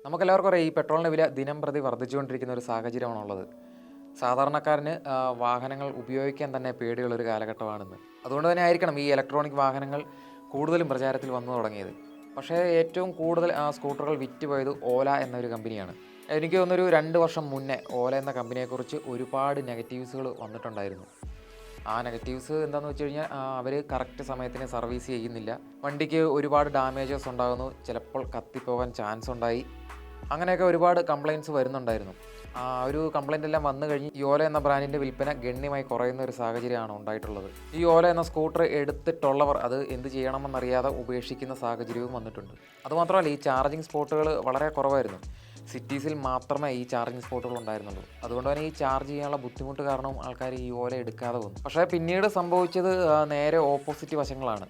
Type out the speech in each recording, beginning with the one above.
നമുക്കെല്ലാവർക്കും അറിയാം ഈ പെട്രോളിൻ്റെ വില ദിനം പ്രതി വർദ്ധിച്ചുകൊണ്ടിരിക്കുന്ന ഒരു സാഹചര്യമാണുള്ളത്. സാധാരണക്കാരന് വാഹനങ്ങൾ ഉപയോഗിക്കാൻ തന്നെ പേടിയുള്ളൊരു കാലഘട്ടമാണിന്ന്. അതുകൊണ്ട് തന്നെ ആയിരിക്കണം ഈ ഇലക്ട്രോണിക് വാഹനങ്ങൾ കൂടുതലും പ്രചാരത്തിൽ വന്നു തുടങ്ങിയത്. പക്ഷേ ഏറ്റവും കൂടുതൽ സ്കൂട്ടറുകൾ വിറ്റുപോയത് ഓല എന്നൊരു കമ്പനിയാണ്. എനിക്ക് തോന്നുന്നൊരു 2 വർഷം മുന്നേ ഓല എന്ന കമ്പനിയെക്കുറിച്ച് ഒരുപാട് നെഗറ്റീവ്സുകൾ വന്നിട്ടുണ്ടായിരുന്നു. ആ നെഗറ്റീവ്സ് എന്താണെന്ന് വെച്ച് കഴിഞ്ഞാൽ അവർ കറക്റ്റ് സമയത്തിന് സർവീസ് ചെയ്യുന്നില്ല. വണ്ടിക്ക് ഒരുപാട് ഡാമേജസ് ഉണ്ടാകുന്നു. ചിലപ്പോൾ കത്തിപ്പോകാൻ ചാൻസ് ഉണ്ടായി. അങ്ങനെയൊക്കെ ഒരുപാട് കംപ്ലയിൻറ്റ്സ് വരുന്നുണ്ടായിരുന്നു. ആ ഒരു കംപ്ലയിൻ്റ് എല്ലാം വന്നു കഴിഞ്ഞ് ഈ ഓല എന്ന ബ്രാൻഡിൻ്റെ വിൽപ്പന ഗണ്യമായി കുറയുന്ന ഒരു സാഹചര്യമാണ് ഉണ്ടായിട്ടുള്ളത്. ഈ ഓല എന്ന സ്കൂട്ടർ എടുത്തിട്ടുള്ളവർ അത് എന്ത് ചെയ്യണമെന്നറിയാതെ ഉപേക്ഷിക്കുന്ന സാഹചര്യവും വന്നിട്ടുണ്ട്. അതുമാത്രമല്ല ഈ ചാർജിങ് സ്പോട്ടുകൾ വളരെ കുറവായിരുന്നു. സിറ്റീസിൽ മാത്രമേ ഈ ചാർജിങ് സ്പോട്ടുകൾ ഉണ്ടായിരുന്നുള്ളൂ. അതുകൊണ്ട് തന്നെ ഈ ചാർജ് ചെയ്യാനുള്ള ബുദ്ധിമുട്ട് കാരണവും ആൾക്കാർ ഈ ഓല എടുക്കാതെ വന്നു. പക്ഷേ പിന്നീട് സംഭവിച്ചത് നേരെ ഓപ്പോസിറ്റ് വശങ്ങളാണ്.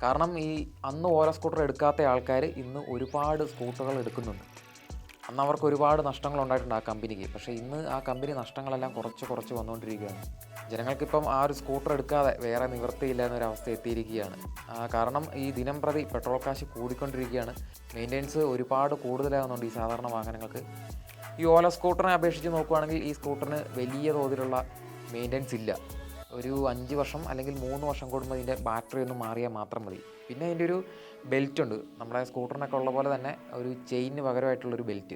കാരണം ഈ അന്ന് ഓല സ്കൂട്ടർ എടുക്കാത്ത ആൾക്കാർ ഇന്ന് ഒരുപാട് സ്കൂട്ടറുകൾ എടുക്കുന്നുണ്ട്. അന്ന് അവർക്ക് ഒരുപാട് നഷ്ടങ്ങളുണ്ടായിട്ടുണ്ട് ആ കമ്പനിക്ക്. പക്ഷേ ഇന്ന് ആ കമ്പനി നഷ്ടങ്ങളെല്ലാം കുറച്ച് വന്നുകൊണ്ടിരിക്കുകയാണ്. ജനങ്ങൾക്കിപ്പം ആ ഒരു സ്കൂട്ടർ എടുക്കാതെ വേറെ നിവൃത്തിയില്ല എന്നൊരവസ്ഥ എത്തിയിരിക്കുകയാണ്. കാരണം ഈ ദിനം പ്രതി പെട്രോൾ കാശ് കൂടിക്കൊണ്ടിരിക്കുകയാണ്. മെയിൻ്റെനൻസ് ഒരുപാട് കൂടുതലാകുന്നുണ്ട് ഈ സാധാരണ വാഹനങ്ങൾക്ക്. ഈ ഓല സ്കൂട്ടറിനെ അപേക്ഷിച്ച് നോക്കുകയാണെങ്കിൽ ഈ സ്കൂട്ടറിന് വലിയ തോതിലുള്ള മെയിൻ്റെനൻസ് ഇല്ല. ഒരു 5 വർഷം അല്ലെങ്കിൽ 3 വർഷം കൂടുമ്പോൾ ഇതിൻ്റെ ബാറ്ററി ഒന്ന് മാറിയാൽ മാത്രം മതി. പിന്നെ അതിൻ്റെ ഒരു ബെൽറ്റ് ഉണ്ട്. നമ്മുടെ സ്കൂട്ടറിനൊക്കെ ഉള്ള പോലെ തന്നെ ഒരു ചെയിനിന് പകരമായിട്ടുള്ളൊരു ബെൽറ്റ്.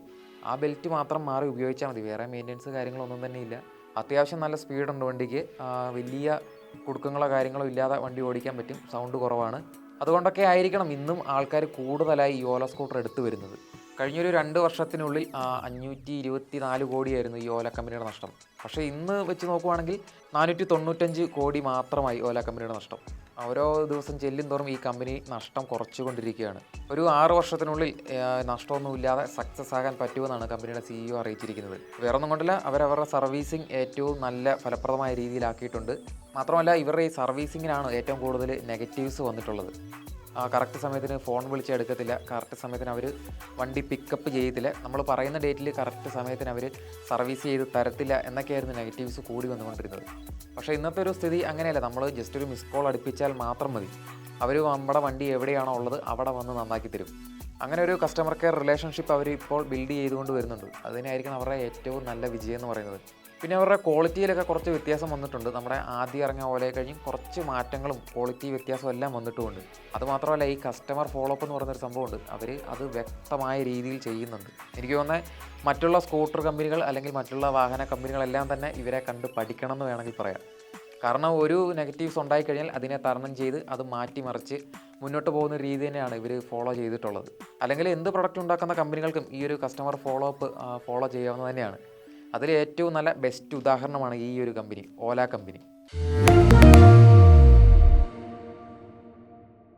ആ ബെൽറ്റ് മാത്രം മാറി ഉപയോഗിച്ചാൽ മതി. വേറെ മെയിൻ്റെനൻസ് കാര്യങ്ങളൊന്നും തന്നെ ഇല്ല. അത്യാവശ്യം നല്ല സ്പീഡുണ്ട് വണ്ടിക്ക്. വലിയ കുടുക്കങ്ങളോ കാര്യങ്ങളോ ഇല്ലാതെ വണ്ടി ഓടിക്കാൻ പറ്റും. സൗണ്ട് കുറവാണ്. അതുകൊണ്ടൊക്കെ ആയിരിക്കണം ഇന്നും ആൾക്കാർ കൂടുതലായി ഈ ഓല സ്കൂട്ടർ എടുത്തു വരുന്നത്. കഴിഞ്ഞൊരു 2 വർഷത്തിനുള്ളിൽ 524 കോടിയായിരുന്നു ഈ ഓല കമ്പനിയുടെ നഷ്ടം. പക്ഷേ ഇന്ന് വെച്ച് നോക്കുവാണെങ്കിൽ 495 കോടി മാത്രമായി ഓല കമ്പനിയുടെ നഷ്ടം. ഓരോ ദിവസം ചെല്ലും തോറും ഈ കമ്പനി നഷ്ടം കുറച്ചുകൊണ്ടിരിക്കുകയാണ്. ഒരു 6 വർഷത്തിനുള്ളിൽ നഷ്ടമൊന്നുമില്ലാതെ സക്സസ് ആകാൻ പറ്റുമെന്നാണ് കമ്പനിയുടെ CEO അറിയിച്ചിരിക്കുന്നത്. വേറൊന്നും കൊണ്ടല്ല, അവരവരുടെ സർവീസിങ് ഏറ്റവും നല്ല ഫലപ്രദമായ രീതിയിലാക്കിയിട്ടുണ്ട്. മാത്രമല്ല ഇവരുടെ ഈ സർവീസിങ്ങിനാണ് ഏറ്റവും കൂടുതൽ നെഗറ്റീവ്സ് വന്നിട്ടുള്ളത്. കറക്റ്റ് സമയത്തിന് ഫോൺ വിളിച്ച് എടുക്കത്തില്ല. കറക്റ്റ് സമയത്തിന് അവർ വണ്ടി പിക്കപ്പ് ചെയ്യത്തില്ല. നമ്മൾ പറയുന്ന ഡേറ്റിൽ കറക്റ്റ് സമയത്തിന് അവർ സർവീസ് ചെയ്ത് തരത്തില്ല എന്നൊക്കെയായിരുന്നു നെഗറ്റീവ്സ് കൂടി വന്നുകൊണ്ടിരുന്നത്. പക്ഷേ ഇന്നത്തെ ഒരു സ്ഥിതി അങ്ങനെയല്ല. നമ്മൾ ജസ്റ്റ് ഒരു മിസ് കോൾ അടുപ്പിച്ചാൽ മാത്രം മതി. അവർ നമ്മുടെ വണ്ടി എവിടെയാണോ ഉള്ളത് അവിടെ വന്ന് നന്നാക്കി തരും. അങ്ങനെ ഒരു കസ്റ്റമർ കെയർ റിലേഷൻഷിപ്പ് അവർ ഇപ്പോൾ ബിൽഡ് ചെയ്തുകൊണ്ട് വരുന്നുണ്ട്. അതിനായിരിക്കും അവരുടെ ഏറ്റവും നല്ല വിജയം എന്ന് പറയുന്നത്. പിന്നെ അവരുടെ ക്വാളിറ്റിയിലൊക്കെ കുറച്ച് വ്യത്യാസം വന്നിട്ടുണ്ട്. നമ്മുടെ ആദ്യം ഇറങ്ങിയ ഓലയെ കഴിഞ്ഞും കുറച്ച് മാറ്റങ്ങളും ക്വാളിറ്റി വ്യത്യാസവും എല്ലാം വന്നിട്ടുമുണ്ട്. അതുമാത്രമല്ല ഈ കസ്റ്റമർ ഫോളോ അപ്പ് എന്ന് പറയുന്നൊരു സംഭവമുണ്ട്. അവർ അത് വ്യക്തമായ രീതിയിൽ ചെയ്യുന്നുണ്ട്. എനിക്ക് തോന്നുന്നത് മറ്റുള്ള സ്കൂട്ടർ കമ്പനികൾ അല്ലെങ്കിൽ മറ്റുള്ള വാഹന കമ്പനികളെല്ലാം തന്നെ ഇവരെ കണ്ട് പഠിക്കണം എന്ന് വേണമെങ്കിൽ പറയാം. കാരണം ഒരു നെഗറ്റീവ്സ് ഉണ്ടായിക്കഴിഞ്ഞാൽ അതിനെ തരണം ചെയ്ത് അത് മാറ്റിമറിച്ച് മുന്നോട്ട് പോകുന്ന രീതി തന്നെയാണ് ഇവർ ഫോളോ ചെയ്തിട്ടുള്ളത്. അല്ലെങ്കിൽ എന്ത് പ്രൊഡക്റ്റ് ഉണ്ടാക്കുന്ന കമ്പനികൾക്കും ഈ ഒരു കസ്റ്റമർ ഫോളോ അപ്പ് ഫോളോ ചെയ്യാവുന്നത് തന്നെയാണ്. അതിൽ ഏറ്റവും നല്ല ബെസ്റ്റ് ഉദാഹരണമാണ് ഈ ഒരു കമ്പനി, ഓല കമ്പനി.